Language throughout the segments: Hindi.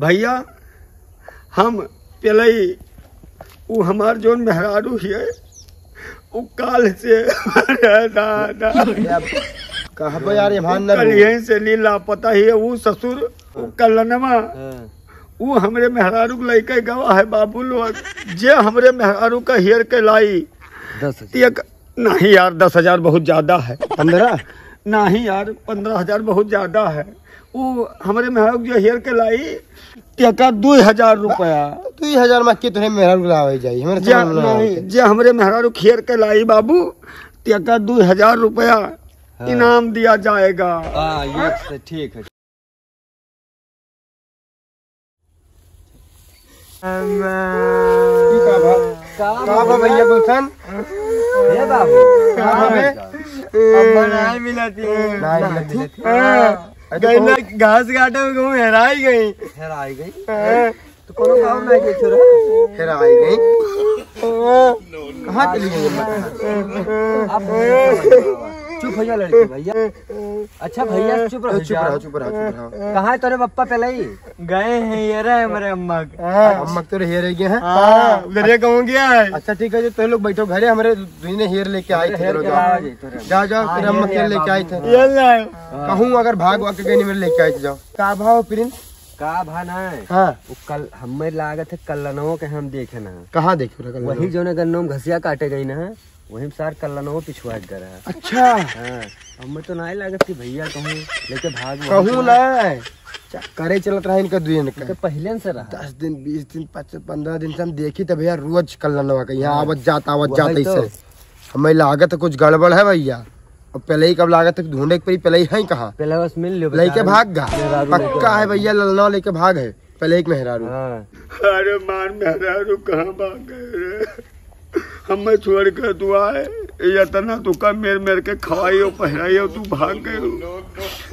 भैया हम पहले वो हमार जोन मेहरारू है वो काल से दादा कहाँ यार कल यहीं से लीला पता ही है वो ससुर कलनमा वो हमरे मेहरारू के लइके गवा है बाबू लोग जे हमरे मेहरारू का हेयर के लाई 10,000 नहीं यार 10,000 बहुत ज्यादा है। 15 नहीं यार 15,000 बहुत ज्यादा है। वो हमारे मेहरारू जो हेयर के लाई टेका 2,000 रुपया 2,000 में तुम्हें मेहरारू लावे जाई नहीं जे हमारे मेहरारू हेयर के लाई बाबू टेका 2,000 रुपया इनाम दिया जाएगा। ये ठीक है। भैया गुलशन ये बाबू नहीं मिलती घास काटे में कहूँ हेराई गई तो कोनो काम नहीं के छोरा हेराई गई कहाँ चली गई? चुप हो जा लड़की भैया। अच्छा भैया चुप रहो चुप रहो। कहाँ है तेरे पप्पा पहले ही गए हैं ये रहे मेरे अम्मा अम्मा तो हेयर गए हैं। उधर कहूँ गया है। अच्छा ठीक है जो तुम लोग बैठो घरे हमारे दुनिया हेयर लेके आए थे। जाओ तेरे अम्मा हेयर लेके आए थे। कहूँ अगर भाग वाग गए मेरे लेके आए थे। जाओ का भाव प्रिंस का भाना है। हाँ वो कल हमें लागत है कल्लनों के हम देखे ना कहाँ देखे वही जो ने गन्नों घसिया काटे गई ना वही सार कल्लनों पिछुआ कर रहा है। अच्छा हमें तो नहीं लागत कि भैया कहूँ लेके भाग कहूँ ना करे चलत रहा इनका दुनिया का पहले से रहा 10 दिन 20 दिन 15 दिन से हम देखी तो भैया रोज कल्लनवा का यहाँ आवत जाता इससे हमें लागत कुछ गड़बड़ है भैया। और पहले ही कब लागत ढूंढे पड़ी पहले ही है कहाँ पहले बस मिल लियो लेके भाग गा पक्का है भैया ललना लेके भाग है पहले एक मेहरारू। अरे मान मेहरारू कहाँ भाग गए हमें छोड़ के तू आए इतना तू का मेर के खवाई पहनाई तू भाग गए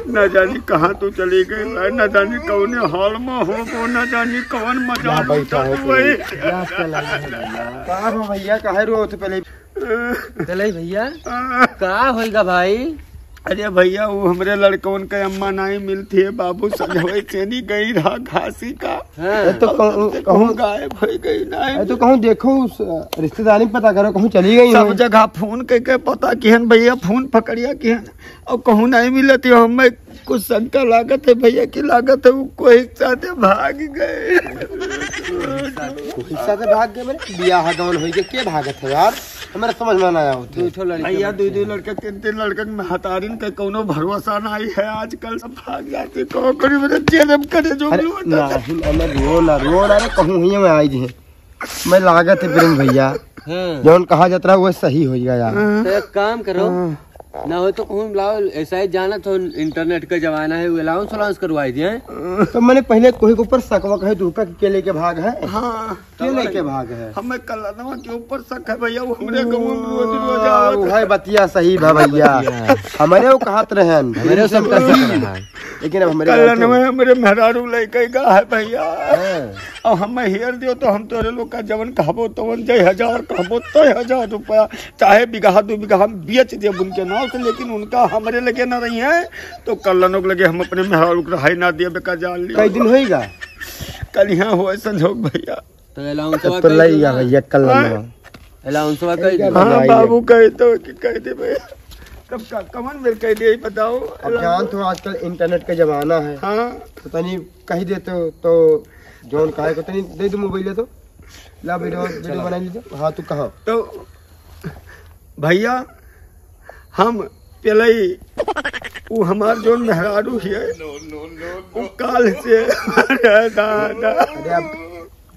न जानी कहाँ तू चली गई न जानी कौन हाल में हो न जानी कौन मजा भैया कहे रो पहले भैया का होगा भाई। अरे भैया वो हमरे लड़कों के अम्मा नहीं मिलती है बाबू सजवई चेनी गई रहा घासी का तो कहूँ गायब हो गई नहीं तो कहूँ देखो रिश्तेदारी पता करो कहूँ चली गई सब जगह फोन के पता किहन भैया फोन पकड़िया किहन और कहूँ नहीं मिलती हो हमें कुछ शंका लागत है भैया की लागत है वो कोई साथे भाग गए भाग गए मेरे बियाह गवन हो गए के भागत है यार हमारे समझ में ना आया भैया 2 लड़के 3 लड़के में हतारिन के कोनो भरोसा नहीं है आजकल सब भाग जाते कहो करी मेरे चेहरे करे जो रो ना कहूँ ही मैं आई जी मैं लागत है प्रेम भैया जौन कहा जाता है वो सही हो गया यार। तो एक काम करो ना हो तो कहूँ लाओ ऐसा ही जाना तो इंटरनेट का जमाना है अलाउंस अलाउंस करवाई दिए। तो मैंने पहले कोई के ऊपर शक वक है दूका के लेके भाग है। हाँ के लेके भाग है हमें कलनवा के ऊपर शक है भैया वो हमरे गाँव में है बतिया सही भैया हमारे वो कहत रहे मेरे सब का शक रहा है लेकिन अब हमारे मेहरारू लेके गा है भैया और हमें हेयर दियो तो हम तोरे लोग का जवन कहबो तवन 1000 कहबो 1000 रुपया चाहे बीघा 2 बीघा हम बेच दे उनके नाव से लेकिन उनका हमारे लगे ना रही है तो कल्लनों के लगे हम अपने मेहरारू को रहाई ना दिए बेका जान लिया। कई दिन होएगा कल यहाँ हुआ संजोग भैया तो अलाउंस तो लईगा भैया कल्लनवा अलाउंस कह दे। हाँ बाबू कहे तो कह दे भैया कब कमन मेरे कह दिए बताओ जान तो आजकल इंटरनेट का जमाना है। हाँ तो तनी कही देते तो जोन कहे को तनी दे दो मोबाइल तो ला वीडियो बना लीजिए। हाँ तू कहा तो भैया हम पहले ही वो हमार जो मेहरारू है वो काल से दादा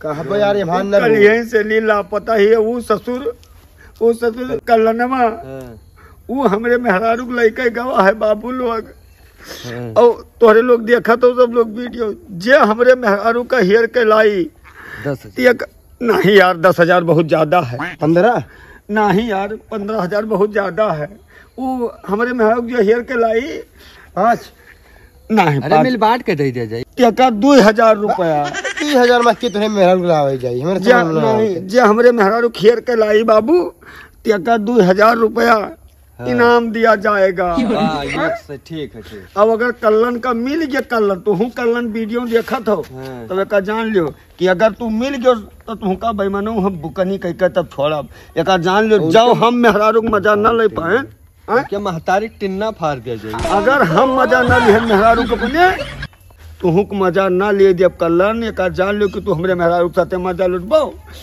कहा यार ये भान कल यहीं से लीला पता ही है वो ससुर कलनमा वो हमरे मेहरारू के लइके गवा है बाबू लोग और तोहरे लोग देखा तो सब लोग वीडियो जे हमरे मेहरारू का हेयर के लाई 10,000 नहीं यार 10,000 बहुत ज्यादा है। 15 नहीं यार 15,000 बहुत ज्यादा है। वो हमारे मेहरारू जो हेयर के लाई 5 नहीं अरे मिल बांट के दे दिया जाए टेका 2,000 रुपया 2,000 में तुम्हें मेहरारू लावे जाई नहीं जे हमरे मेहरारू हेयर के लाई बाबू टेका 2,000 रुपया इनाम दिया जाएगा। हाँ, ये से ठीक है, ठीक। अब अगर कल्लन का मिल गया, कल्लन तो हूँ कल्लन वीडियो देखत हो हाँ। तो एक जान लियो कि अगर तू मिल गयो तो तू का बेईमानो हम बुकनी कह के तब छोड़ब। एक जान लियो जाओ हम मेहरारू के मजा न ले पाए, क्या महतारी टिन्ना फाड़ दिया जाए। अगर हम मजा न लिए मेहरारू के अपने तू के मजा न ले जब कल्लन एक जान लियो कि तू हमरे मेहरारू के साथे मजा लुटबो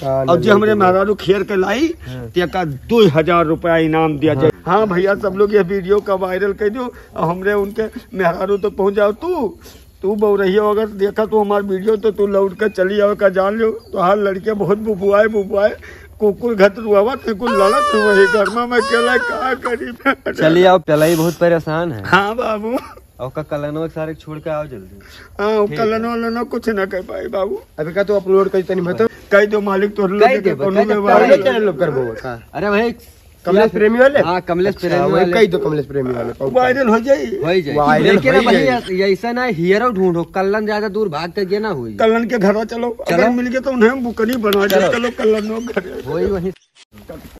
और जो हमरे मेहरारू खेर के लाई तो एक 2000 रुपया इनाम दिया जाए। हाँ भैया सब लोग ये वीडियो का वायरल कर दो और हमरे उनके मेहरारू तक पहुंच जाओ। तू बहु रही हो अगर देखा तू हमारे वीडियो तो तू लौट कर चली आओ का जान लियो तो हर लड़के बहुत बुबुआए कुकुर घट रुआवत कुल लड़त वही घर में मैं अकेला का करी। चलिए आओ, पहले बहुत परेशान है। हाँ बाबू, और का कलनो सारे छोड़ के आओ जल्दी। हाँ कलनो वलनो कुछ न कर पाए बाबू। अभी का तो अपलोड कर तनी मत कह दो मालिक तो चैनल करबो। अरे भाई कमलेश प्रेमी वाले, हाँ कमलेश अच्छा, प्रेमी वही वाले कही दो कमलेश प्रेमी वाले वायरल हो जाए। वायरल लेकिन हो भाई जाए। ऐसा ना हीरो ढूंढो, कल्लन ज्यादा दूर भाग कर गया ना हुई। कल्लन के घर चलो, अगर मिल गया तो उन्हें बुकनी बना दे। चलो कल्लन घर वही